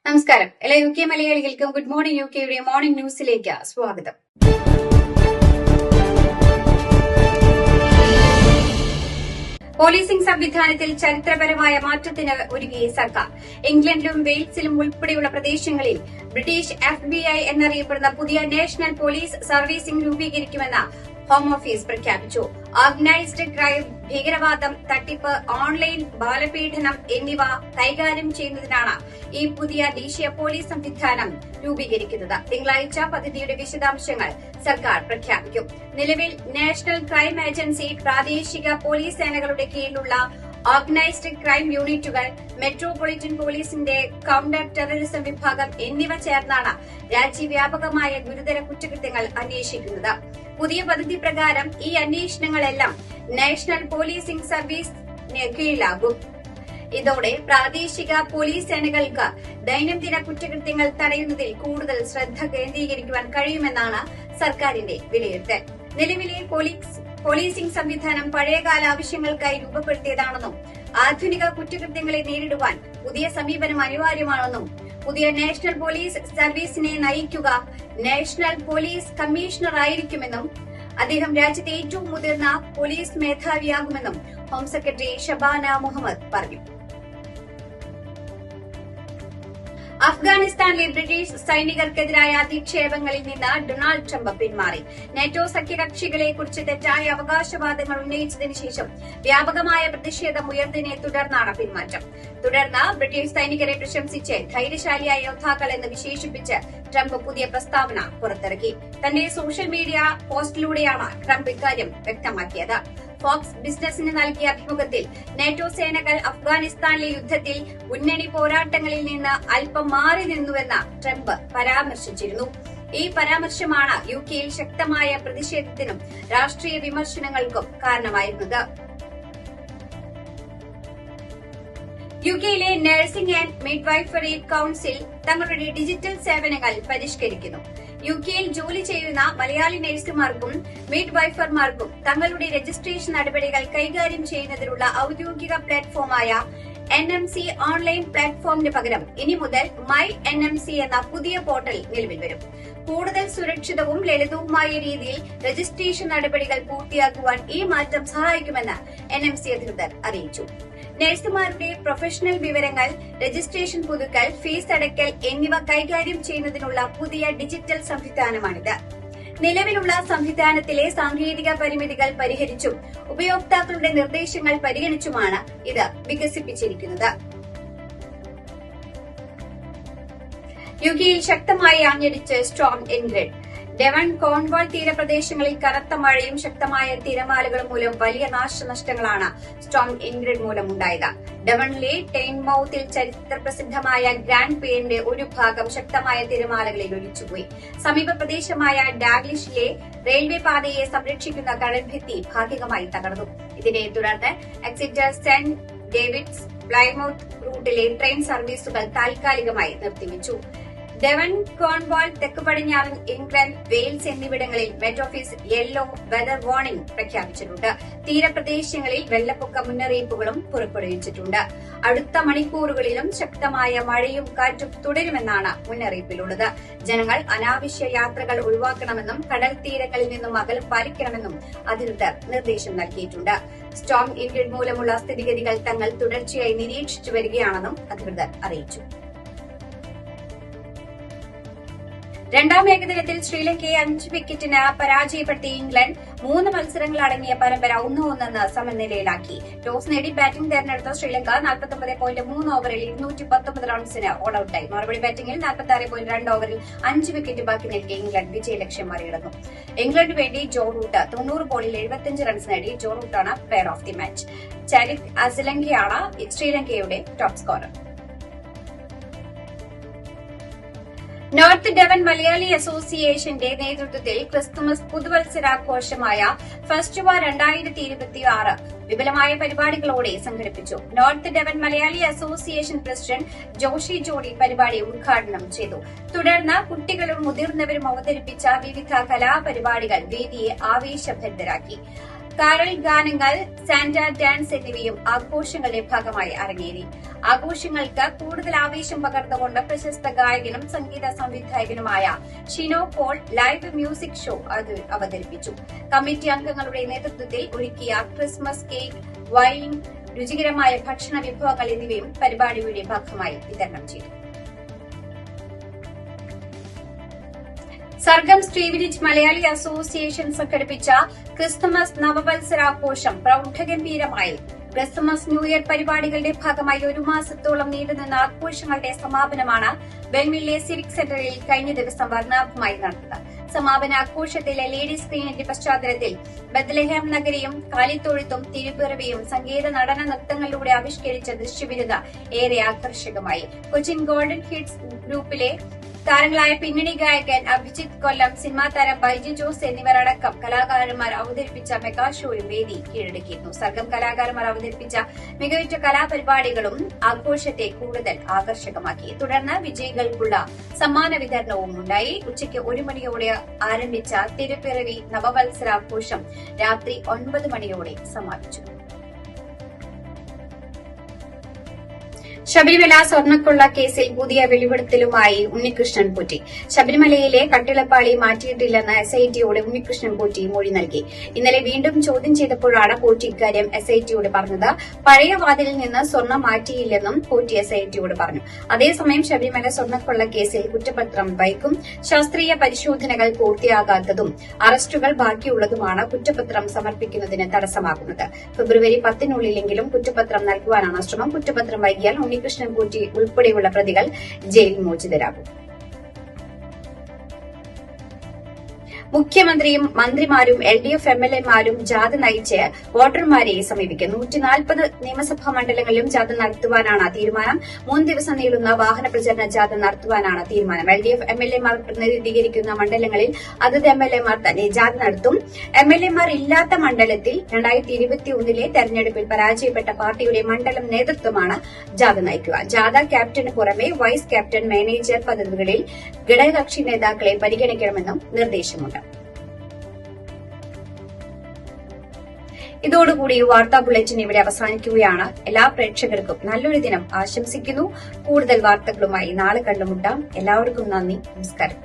നമസ്കാരം. എല്ലാ UK മലയാളികൾക്കും ഗുഡ് മോർണിംഗ് UKയുടെ മോർണിംഗ് ന്യൂസിലേക്ക് സ്വാഗതം. പോലീസിംഗ് സംവിധാനത്തിൽ ചരിത്രപരമായ മാറ്റത്തിന് ഒരുങ്ങി സർക്കാർ. ഇംഗ്ലണ്ടിലും വെയിൽസിലും ഉൾപ്പെടെയുള്ള പ്രദേശങ്ങളിൽ ബ്രിട്ടീഷ് FBI എന്നറിയപ്പെടുന്ന പുതിയ നാഷണൽ പോലീസ് സർവീസിംഗ് രൂപീകരിക്കുമെന്ന് ഹോം ഓഫീസ് പ്രഖ്യാപിച്ചു. ഓർഗനൈസ്ഡ് ക്രൈം, ഭീകരവാദം, തട്ടിപ്പ്, ഓൺലൈൻ ബാലപീഡനം എന്നിവ കൈകാര്യം ചെയ്യുന്നതിനാണ് ഈ പുതിയ ദേശീയ പോലീസ് സംവിധാനം രൂപീകരിക്കുന്നത്. തിങ്കളാഴ്ച പദ്ധതിയുടെ വിശദാംശങ്ങൾ സർക്കാർ പ്രഖ്യാപിക്കും. നിലവിൽ നാഷണൽ ക്രൈം ഏജൻസി, പ്രാദേശിക പോലീസ് സേനകളുടെ കീഴിലുള്ള ഓർഗനൈസ്ഡ് ക്രൈം യൂണിറ്റുകൾ, മെട്രോപൊളിറ്റൻ പോലീസിന്റെ കൌണ്ടർ ടെററിസം വിഭാഗം എന്നിവ ചേർന്നാണ് രാജ്യവ്യാപകമായ ഗുരുതര കുറ്റകൃത്യങ്ങൾ അന്വേഷിക്കുന്നത്. പുതിയ പദ്ധതി പ്രകാരം ഈ അന്വേഷണങ്ങളെല്ലാം നാഷണൽ പോലീസിംഗ് സർവീസിന് കീഴിലാകും. ഇതോടെ പ്രാദേശിക പോലീസ് സേനകൾക്ക് ദൈനംദിന കുറ്റകൃത്യങ്ങൾ തടയുന്നതിൽ കൂടുതൽ ശ്രദ്ധ കേന്ദ്രീകരിക്കുവാൻ കഴിയുമെന്നാണ് സർക്കാരിന്റെ വിലയിരുത്തൽ. നിലവിലെ പോലീസിംഗ് സംവിധാനം പഴയകാല ആവശ്യങ്ങൾക്കായി രൂപപ്പെടുത്തിയതാണെന്നും ആധുനിക കുറ്റകൃത്യങ്ങളെ നേരിടുവാൻ പുതിയ സമീപനം അനിവാര്യമാണെന്നും പുതിയ നാഷണൽ പോലീസ് സർവീസിനെ നയിക്കുക നാഷണൽ പോലീസ് കമ്മീഷണർ ആയിരിക്കുമെന്നും അദ്ദേഹം രാജ്യത്തെ ഏറ്റവും മുതിർന്ന പോലീസ് മേധാവിയാകുമെന്നും ഹോം സെക്രട്ടറി ഷബാന മുഹമ്മദ് പറഞ്ഞു. അഫ്ഗാനിസ്ഥാനിലെ ബ്രിട്ടീഷ് സൈനികർക്കെതിരായ അധിക്ഷേപങ്ങളിൽ നിന്ന് ഡൊണാൾഡ് ട്രംപ് പിന്മാറി. നാറ്റോ സഖ്യകക്ഷികളെക്കുറിച്ച് തെറ്റായ അവകാശവാദങ്ങൾ ഉന്നയിച്ചതിനു ശേഷം വ്യാപകമായ പ്രതിഷേധം ഉയർന്നതിനെ തുടർന്നാണ് പിന്മാറ്റം. തുടർന്ന് ബ്രിട്ടീഷ് സൈനികരെ പ്രശംസിച്ച് ധൈര്യശാലിയായ യോദ്ധാക്കൾ എന്ന് വിശേഷിപ്പിച്ച് ട്രംപ് പുതിയ പ്രസ്താവന പുറത്തിറക്കി. തന്റെ സോഷ്യൽ മീഡിയ പോസ്റ്റിലൂടെയാണ് ട്രംപ് ഇക്കാര്യം വ്യക്തമാക്കിയത്. ഫോക്സ് ബിസിനസിന് നൽകിയ അഭിമുഖത്തിൽ നാറ്റോ സേനകൾ അഫ്ഗാനിസ്ഥാനിലെ യുദ്ധത്തിൽ മുന്നണി പോരാട്ടങ്ങളിൽ നിന്ന് അല്പം മാറി നിന്നുവെന്ന് ട്രംപ് പരാമർശിച്ചിരുന്നു. ഈ പരാമർശമാണ് UKയിൽ ശക്തമായ പ്രതിഷേധത്തിനും രാഷ്ട്രീയ വിമർശനങ്ങൾക്കും കാരണമായിരുന്നത്. UKയിലെ നഴ്സിംഗ് ആൻഡ് മിഡ്വൈഫറി കൌൺസിൽ തങ്ങളുടെ ഡിജിറ്റൽ സേവനങ്ങൾ പരിഷ്കരിക്കുന്നു. UKയിൽ ജോലി ചെയ്യുന്ന മലയാളി നഴ്സുമാർക്കും മിഡ്വൈഫർമാർക്കും തങ്ങളുടെ രജിസ്ട്രേഷൻ നടപടികൾ കൈകാര്യം ചെയ്യുന്നതിനുള്ള ഔദ്യോഗിക പ്ലാറ്റ്ഫോമായ NMC ഓൺലൈൻ പ്ലാറ്റ്ഫോമിന് പകരം ഇനി മുതൽ മൈ NMC എന്ന പുതിയ പോർട്ടൽ നിലവിൽ വരും. കൂടുതൽ സുരക്ഷിതവും ലളിതവുമായ രീതിയിൽ രജിസ്ട്രേഷൻ നടപടികൾ പൂർത്തിയാക്കുവാൻ ഈ മാറ്റം സഹായിക്കുമെന്ന് NMC അധികൃതർ അറിയിച്ചു. നഴ്സുമാരുടെ പ്രൊഫഷണൽ വിവരങ്ങൾ, രജിസ്ട്രേഷൻ പുതുക്കൽ, ഫീസ് അടയ്ക്കൽ എന്നിവ കൈകാര്യം ചെയ്യുന്നതിനുള്ള പുതിയ ഡിജിറ്റൽ സംവിധാനമാണിത്. നിലവിലുള്ള സംവിധാനത്തിലെ സാങ്കേതിക പരിമിതികൾ പരിഹരിച്ചും ഉപയോക്താക്കളുടെ നിർദ്ദേശങ്ങൾ പരിഗണിച്ചുമാണ് ഇത് വികസിപ്പിച്ചിരിക്കുന്നത്. UKയിൽ ശക്തമായി ആഞ്ഞടിച്ച് സ്റ്റോം ഇൻഗ്രിഡ്. ഡെവൺ കോൺവാൾ തീരപ്രദേശങ്ങളിൽ കനത്ത മഴയും ശക്തമായ തിരമാലകളും മൂലം വലിയ നാശനഷ്ടങ്ങളാണ് സ്റ്റോം ഇൻഗ്രിഡ് മൂലമുണ്ടായത്. ഡെവണിലെ ടെയിൻമൌത്തിൽ ചരിത്രപ്രസിദ്ധമായ ഗ്രാൻഡ് പേരിന്റെ ഒരു ഭാഗം ശക്തമായ തിരമാലകളിൽ ഒലിച്ചുപോയി. സമീപ പ്രദേശമായ ഡാഗ്ലിഷിലെ റെയിൽവേ പാതയെ സംരക്ഷിക്കുന്ന കടൽഭിത്തി ഭാഗികമായി തകർന്നു. ഇതിനെ തുടർന്ന് എക്സിറ്റർ സെന്റ് ഡേവിഡ്സ് പ്ലൈമൌത്ത് റൂട്ടിലെ ട്രെയിൻ സർവീസുകൾ താൽക്കാലികമായി നിർത്തിവച്ചു. ഡെവൺ, കോൺവാൾ, തെക്ക് പടിഞ്ഞാറൻ ഇംഗ്ലണ്ട്, വെയിൽസ് എന്നിവിടങ്ങളിൽ Met Office yellow weather warning പ്രഖ്യാപിച്ചിട്ടുണ്ട്. തീരപ്രദേശങ്ങളിൽ വെള്ളപ്പൊക്ക മുന്നറിയിപ്പുകളും പുറപ്പെടുവിച്ചിട്ടുണ്ട്. അടുത്ത മണിക്കൂറുകളിലും ശക്തമായ മഴയും കാറ്റും തുടരുമെന്നാണ് മുന്നറിയിപ്പിലുള്ളത്. ജനങ്ങൾ അനാവശ്യ യാത്രകൾ ഒഴിവാക്കണമെന്നും കടൽ തീരങ്ങളിൽ നിന്നും അകലം പാലിക്കണമെന്നും അധികൃതർ നിർദ്ദേശം നൽകിയിട്ടുണ്ട്. സ്റ്റോം ഇൻഗ്രിഡ് മൂലമുള്ള സ്ഥിതിഗതികൾ തങ്ങൾ തുടർച്ചയായി നിരീക്ഷിച്ചു വരികയാണെന്നും അധികൃതർ അറിയിച്ചു. രണ്ടാം ഏകദിനത്തിൽ ശ്രീലങ്കയെ 5 വിക്കറ്റിന് പരാജയപ്പെടുത്തി ഇംഗ്ലണ്ട് 3 മത്സരങ്ങൾ അടങ്ങിയ പരമ്പര 1-1 സമനിലയിലാക്കി. ടോസ് നേടി ബാറ്റിംഗ് തെരഞ്ഞെടുത്ത ശ്രീലങ്ക 49.3 ഓവറിൽ 219 റൺസിന് ഓൾ ഔട്ടായി. മറുപടി ബാറ്റിംഗിൽ 46.2 ഓവറിൽ 5 വിക്കറ്റ് ബാക്കി നൽകി ഇംഗ്ലണ്ട് വിജയലക്ഷ്യം മറികടന്നു. ഇംഗ്ലണ്ടിന് വേണ്ടി ജോ റൂട്ട് 90 ബോളിൽ 75 റൺസ് നേടി. ജോ റൂട്ടാണ് player of the match. Charith അസലങ്കയാണ് ശ്രീലങ്കയുടെ top scorer. North Devon Malayali അസോസിയേഷന്റെ നേതൃത്വത്തിൽ ക്രിസ്തുമസ് പുതുവത്സരാഘോഷമായ ഫെസ്റ്റുവ 2026 വിപുലമായ പരിപാടികളോടെ സംഘടിപ്പിച്ചു. North Devon Malayali association president Joshy Jody പരിപാടി ഉദ്ഘാടനം ചെയ്തു. തുടർന്ന് കുട്ടികളും മുതിർന്നവരും അവതരിപ്പിച്ച വിവിധ കലാപരിപാടികൾ വേദിയെ ആവേശഭരിതരാക്കി. കാരൽ ഗാനങ്ങൾ, സാന്റ ഡാൻസ് എന്നിവയും ആഘോഷങ്ങളുടെ ഭാഗമായി അരങ്ങേറി. ആഘോഷങ്ങൾക്ക് കൂടുതൽ ആവേശം പകർന്നുകൊണ്ട് പ്രശസ്ത ഗായകനും സംഗീത സംവിധായകനുമായ Shino Paul live music show അവതരിപ്പിച്ചു. കമ്മിറ്റി അംഗങ്ങളുടെ നേതൃത്വത്തിൽ ഒരുക്കിയ ക്രിസ്മസ് കേക്ക്, വൈൻ, രുചികരമായ ഭക്ഷണ വിഭവങ്ങൾ എന്നിവയും പരിപാടിയുടെ ഭാഗമായി വിതരണം ചെയ്തു. സർഗം ശ്രീവിരിച്ച് മലയാളി അസോസിയേഷൻ സംഘടിപ്പിച്ച ക്രിസ്തുമസ് നവവത്സരാഘോഷം പ്രൌഢഗംഭീരമായി. ക്രിസ്തുമസ് ന്യൂ ഇയർ പരിപാടികളുടെ ഭാഗമായി ഒരു മാസത്തോളം നീണ്ടുനിന്ന ആഘോഷങ്ങളുടെ സമാപനമാണ് ബെൽമില്ലെ സിവിക് സെന്ററിൽ കഴിഞ്ഞ ദിവസം വർണ്ണാഭമായി നടന്നത്. സമാപനാഘോഷത്തിലെ ലേഡി സ്ക്രീനിന്റെ പശ്ചാത്തലത്തിൽ ബത്ലഹേം നഗരിയും കാലിത്തൊഴുത്തും തിരുപ്പിറവിയും സംഗീത നടന നൃത്തങ്ങളിലൂടെ ആവിഷ്കരിച്ച ദൃശ്യവിരുദ്ധ ഏറെ ആകർഷകമായി. കൊച്ചിൻ ഗോൾഡൻ ഹിറ്റ്സ് ഗ്രൂപ്പിലെ താരങ്ങളായ പിന്നണി ഗായകൻ അഭിജിത്ത് കൊല്ലം, സിനിമാ താരം ബൈജു ജോസ് എന്നിവരടക്കം കലാകാരന്മാർ അവതരിപ്പിച്ച മെഗാ ഷോയും വേദി കീഴടക്കിയിരുന്നു. സർഗം കലാകാരന്മാർ അവതരിപ്പിച്ച മികവുറ്റ കലാപരിപാടികളും ആഘോഷത്തെ കൂടുതൽ ആകർഷകമാക്കി. തുടർന്ന് വിജയികൾക്കുള്ള സമ്മാന വിതരണവും ഉണ്ടായി. ഉച്ചയ്ക്ക് 1 മണിയോടെ ആരംഭിച്ച തിരുപ്പിറവി നവവത്സരാഘോഷം രാത്രി 9 മണിയോടെ സമാപിച്ചു. ശബരിമല സ്വർണ്ണക്കൊള്ള കേസിൽ പുതിയ വെളിപ്പെടുത്തലുമായി ഉണ്ണികൃഷ്ണൻ പോറ്റി. ശബരിമലയിലെ കട്ടിളപ്പാളി മാറ്റിയിട്ടില്ലെന്ന് എസ്ഐടിയോട് ഉണ്ണികൃഷ്ണൻ പോറ്റി മൊഴി നൽകി. ഇന്നലെ വീണ്ടും ചോദ്യം ചെയ്തപ്പോഴാണ് പോറ്റി ഇക്കാര്യം എസ്ഐടിയോട് പറഞ്ഞത്. പഴയ വാതിലിൽ നിന്ന് സ്വർണ്ണം മാറ്റിയില്ലെന്നും പോറ്റി എസ്ഐടിയോട് പറഞ്ഞു. അതേസമയം ശബരിമല സ്വർണ്ണക്കൊള്ള കേസിൽ കുറ്റപത്രം വൈകും. ശാസ്ത്രീയ പരിശോധനകൾ പൂർത്തിയാകാത്തതും അറസ്റ്റുകൾ ബാക്കിയുള്ളതുമാണ് കുറ്റപത്രം സമർപ്പിക്കുന്നതിന് തടസ്സമാകുന്നത്. ഫെബ്രുവരി 10-നുള്ളിലെങ്കിലും കുറ്റപത്രം നൽകുവാനാണ് ശ്രമം. കുറ്റപത്രം വൈകിയാൽ ഉണ്ണികൃഷ്ണൻ പോറ്റി ഉൾപ്പെടെയുള്ള പ്രതികൾ ജയിൽ മോചിതരാകും. മുഖ്യമന്ത്രിയും മന്ത്രിമാരും LDF MLAമാരും ജാഥ നയിച്ച് വോട്ടർമാരെ സമീപിക്കും. 140 നിയമസഭാ മണ്ഡലങ്ങളിലും ജാഥ നടത്തുവാനാണ് തീരുമാനം. 3 ദിവസം നീളുന്ന വാഹന പ്രചരണ ജാഥ നടത്തുവാനാണ് തീരുമാനം. LDF MLAമാർ പ്രതിനിധീകരിക്കുന്ന മണ്ഡലങ്ങളിൽ അതത് MLAമാർ തന്നെ ജാഥ നടത്തും. MLAമാർ ഇല്ലാത്ത മണ്ഡലത്തിൽ 2021 തെരഞ്ഞെടുപ്പിൽ പരാജയപ്പെട്ട പാർട്ടിയുടെ മണ്ഡലം നേതൃത്വമാണ് ജാഥ നയിക്കുക. ജാഥ ക്യാപ്റ്റന് പുറമെ വൈസ് ക്യാപ്റ്റൻ, മാനേജർ പദവികളിൽ ഘടകകക്ഷി നേതാക്കളെ പരിഗണിക്കണമെന്നും നിർദ്ദേശമുണ്ട്. ഇതോടുകൂടി വാർത്താ ബുള്ളറ്റിൻ ഇവിടെ അവസാനിക്കുകയാണ്. എല്ലാ പ്രേക്ഷകർക്കും നല്ലൊരു ദിനം ആശംസിക്കുന്നു. കൂടുതൽ വാർത്തകളുമായി നാളെ കണ്ടുമുട്ടാം. എല്ലാവർക്കും നന്ദി, നമസ്കാരം.